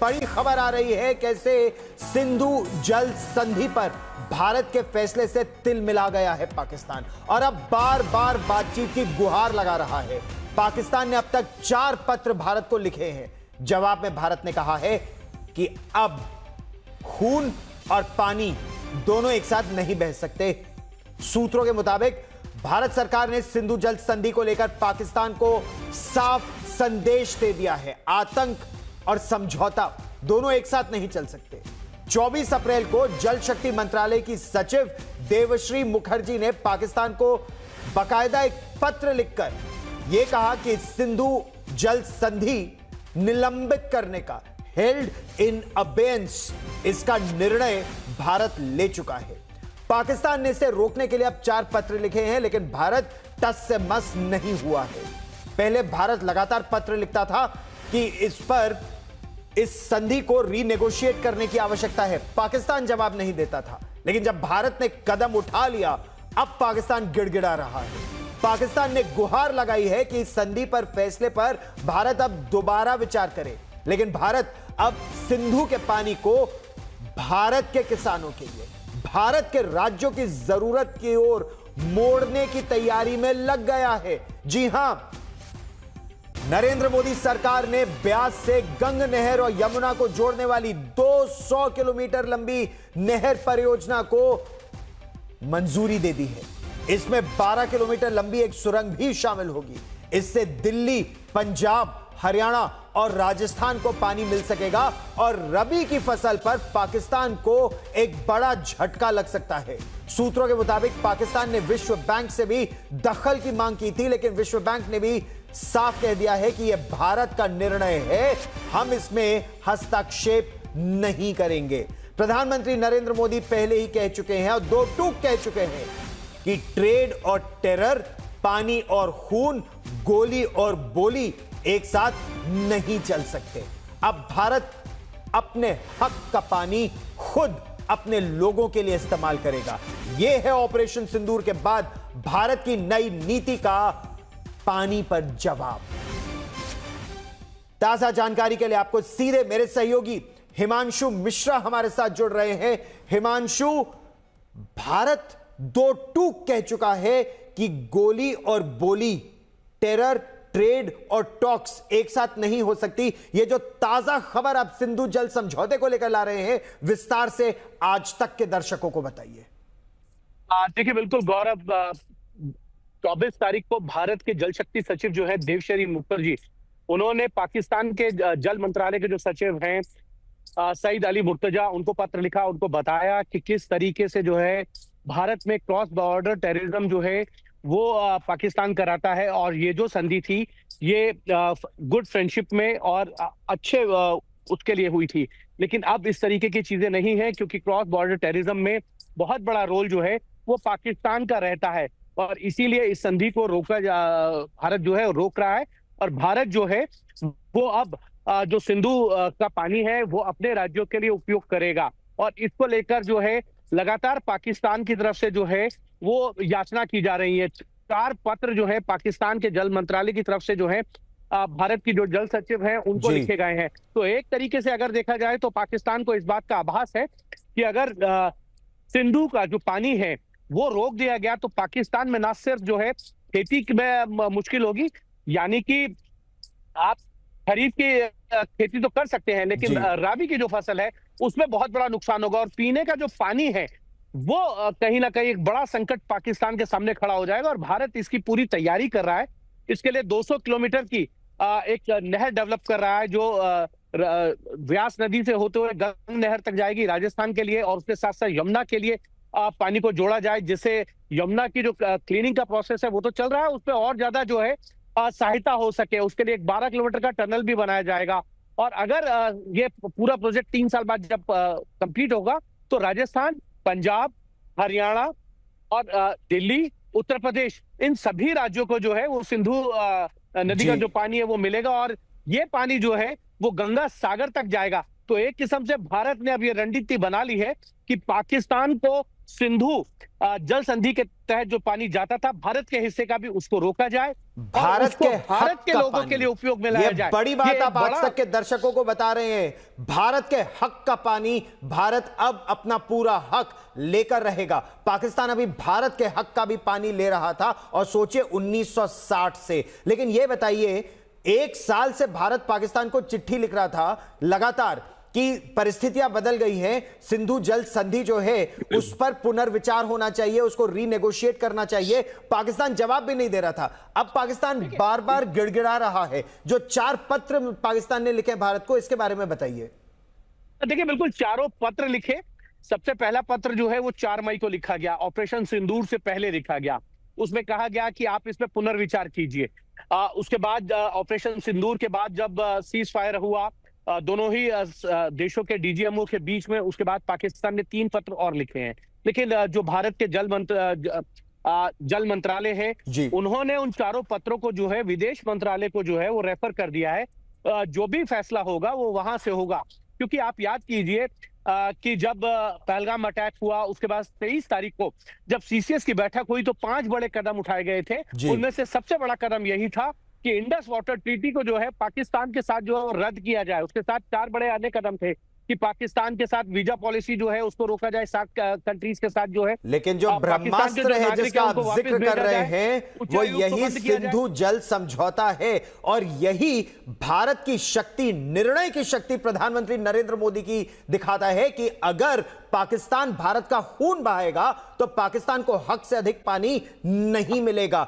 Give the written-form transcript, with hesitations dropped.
बड़ी खबर आ रही है कैसे सिंधु जल संधि पर भारत के फैसले से तिल मिला गया है पाकिस्तान और अब बार बार बातचीत की गुहार लगा रहा है। पाकिस्तान ने अब तक 4 पत्र भारत को लिखे हैं। जवाब में भारत ने कहा है कि अब खून और पानी दोनों एक साथ नहीं बह सकते। सूत्रों के मुताबिक भारत सरकार ने सिंधु जल संधि को लेकर पाकिस्तान को साफ संदेश दे दिया है। आतंक और समझौता दोनों एक साथ नहीं चल सकते। 24 अप्रैल को जल शक्ति मंत्रालय की सचिव देवश्री मुखर्जी ने पाकिस्तान को बाकायदा एक पत्र लिखकर यह कहा कि सिंधु जल संधि निलंबित करने का, हेल्ड इन अबेयंस, इसका निर्णय भारत ले चुका है। पाकिस्तान ने इसे रोकने के लिए अब 4 पत्र लिखे हैं, लेकिन भारत टस से मस नहीं हुआ है। पहले भारत लगातार पत्र लिखता था कि इस संधि को रीनेगोशिएट करने की आवश्यकता है। पाकिस्तान जवाब नहीं देता था, लेकिन जब भारत ने कदम उठा लिया, अब पाकिस्तान गिड़गिड़ा रहा है। पाकिस्तान ने गुहार लगाई है कि इस संधि पर फैसले पर भारत अब दोबारा विचार करे, लेकिन भारत अब सिंधु के पानी को भारत के किसानों के लिए, भारत के राज्यों की जरूरत की ओर मोड़ने की तैयारी में लग गया है। जी हां, नरेंद्र मोदी सरकार ने ब्यास से गंग नहर और यमुना को जोड़ने वाली 200 किलोमीटर लंबी नहर परियोजना को मंजूरी दे दी है। इसमें 12 किलोमीटर लंबी एक सुरंग भी शामिल होगी। इससे दिल्ली, पंजाब, हरियाणा और राजस्थान को पानी मिल सकेगा और रबी की फसल पर पाकिस्तान को एक बड़ा झटका लग सकता है। सूत्रों के मुताबिक पाकिस्तान ने विश्व बैंक से भी दखल की मांग की थी, लेकिन विश्व बैंक ने भी साफ कह दिया है कि यह भारत का निर्णय है, हम इसमें हस्तक्षेप नहीं करेंगे। प्रधानमंत्री नरेंद्र मोदी पहले ही कह चुके हैं और दो टूक कह चुके हैं कि ट्रेड और टेरर, पानी और खून, गोली और बोली एक साथ नहीं चल सकते। अब भारत अपने हक का पानी खुद अपने लोगों के लिए इस्तेमाल करेगा। यह है ऑपरेशन सिंदूर के बाद भारत की नई नीति का पानी पर जवाब। ताजा जानकारी के लिए आपको सीधे मेरे सहयोगी हिमांशु मिश्रा हमारे साथ जुड़ रहे हैं। हिमांशु, भारत दो टूक कह चुका है कि गोली और बोली, टेरर, ट्रेड और टॉक्स एक साथ नहीं हो सकती। यह जो ताजा खबर आप सिंधु जल समझौते को लेकर ला रहे हैं, विस्तार से आज तक के दर्शकों को बताइए। देखिए, बिल्कुल गौरव, 24 तारीख को भारत के जल शक्ति सचिव जो है देवश्री मुखर्जी, उन्होंने पाकिस्तान के जल मंत्रालय के जो सचिव हैं सईद अली मुर्तजा, उनको पत्र लिखा, उनको बताया कि किस तरीके से जो है भारत में क्रॉस बॉर्डर टेररिज्म जो है वो पाकिस्तान कराता है। और ये जो संधि थी ये गुड फ्रेंडशिप में और अच्छे उसके लिए हुई थी, लेकिन अब इस तरीके की चीजें नहीं है, क्योंकि क्रॉस बॉर्डर टेररिज्म में बहुत बड़ा रोल जो है वो पाकिस्तान का रहता है और इसीलिए इस संधि को भारत जो है रोक रहा है। और भारत जो है वो अब जो सिंधु का पानी है वो अपने राज्यों के लिए उपयोग करेगा और इसको लेकर जो है लगातार पाकिस्तान की तरफ से जो है वो याचना की जा रही है। 4 पत्र जो है पाकिस्तान के जल मंत्रालय की तरफ से जो है भारत की जो जल सचिव हैं उनको लिखे गए हैं। तो एक तरीके से अगर देखा जाए तो पाकिस्तान को इस बात का आभास है कि अगर सिंधु का जो पानी है वो रोक दिया गया तो पाकिस्तान में ना सिर्फ जो है खेती में मुश्किल होगी, यानी कि आप खरीफ की खेती तो कर सकते हैं, लेकिन राबी की जो फसल है उसमें बहुत बड़ा नुकसान होगा और पीने का जो पानी है वो कहीं ना कहीं एक बड़ा संकट पाकिस्तान के सामने खड़ा हो जाएगा। और भारत इसकी पूरी तैयारी कर रहा है। इसके लिए 200 किलोमीटर की एक नहर डेवलप कर रहा है जो व्यास नदी से होते हुए गंग नहर तक जाएगी राजस्थान के लिए, और उसके साथ साथ यमुना के लिए पानी को जोड़ा जाए, जिससे यमुना की जो क्लीनिंग का प्रोसेस है वो तो चल रहा है, उस पर और ज्यादा जो है सहायता हो सके। उसके लिए एक 12 किलोमीटर का टनल भी बनाया जाएगा। और अगर ये पूरा प्रोजेक्ट 3 साल बाद जब कंप्लीट होगा तो राजस्थान, पंजाब, हरियाणा और दिल्ली, उत्तर प्रदेश, इन सभी राज्यों को जो है वो सिंधु नदी का जो पानी है वो मिलेगा और ये पानी जो है वो गंगा सागर तक जाएगा। तो एक किस्म से भारत ने अब ये रणनीति बना ली है कि पाकिस्तान को सिंधु जल संधि के तहत जो पानी जाता था भारत के हिस्से का भी उसको रोका जाए और भारत उसको के भारत हक के का लोगों के लिए उपयोग में लाया ये जाए। बड़ी बात ये आप आज बड़ा तक के दर्शकों को बता रहे हैं। भारत के हक का पानी भारत अब अपना पूरा हक लेकर रहेगा। पाकिस्तान अभी भारत के हक का भी पानी ले रहा था और सोचिए 1960 से। लेकिन यह बताइए, एक साल से भारत पाकिस्तान को चिट्ठी लिख रहा था लगातार कि परिस्थितियां बदल गई हैं, सिंधु जल संधि जो है उस पर पुनर्विचार होना चाहिए, उसको रीनेगोशिएट करना चाहिए। पाकिस्तान जवाब भी नहीं दे रहा था। अब पाकिस्तान बार बार गिड़गिड़ा रहा है। जो 4 पत्र पाकिस्तान ने लिखे भारत को, इसके बारे में बताइए। देखिए, बिल्कुल चारों पत्र लिखे। सबसे पहला पत्र जो है वो 4 मई को लिखा गया, ऑपरेशन सिंदूर से पहले लिखा गया। उसमें कहा गया कि आप इस पे पुनर्विचार कीजिए। उसके बाद ऑपरेशन सिंदूर के बाद जब सीज फायर हुआ दोनों ही देशों के डीजीएमओ के बीच में, उसके बाद पाकिस्तान ने 3 पत्र और लिखे हैं। लेकिन जो भारत के जल मंत्रालय है, उन्होंने उन चारों पत्रों को जो है विदेश मंत्रालय को जो है वो रेफर कर दिया है। जो भी फैसला होगा वो वहां से होगा, क्योंकि आप याद कीजिए कि जब पहलगाम अटैक हुआ उसके बाद 23 तारीख को जब सीसीएस की बैठक हुई तो 5 बड़े कदम उठाए गए थे। उनमें से सबसे बड़ा कदम यही था कि इंडस वाटर ट्रीटी को जो है पाकिस्तान के साथ जो है वो रद्द किया जाए। उसके साथ 4 बड़े अन्य कदम थे कि पाकिस्तान के साथ वीजा पॉलिसी जो है उसको रोका जाए 7 कंट्रीज के साथ जो है। लेकिन जो ब्रह्मास्त्र है जिसका आप जिक्र कर रहे हैं वो यही सिंधु जल समझौता है और यही भारत की शक्ति, निर्णय की शक्ति प्रधानमंत्री नरेंद्र मोदी की दिखाता है कि अगर पाकिस्तान भारत का खून बहाएगा तो पाकिस्तान को हक से अधिक पानी नहीं मिलेगा।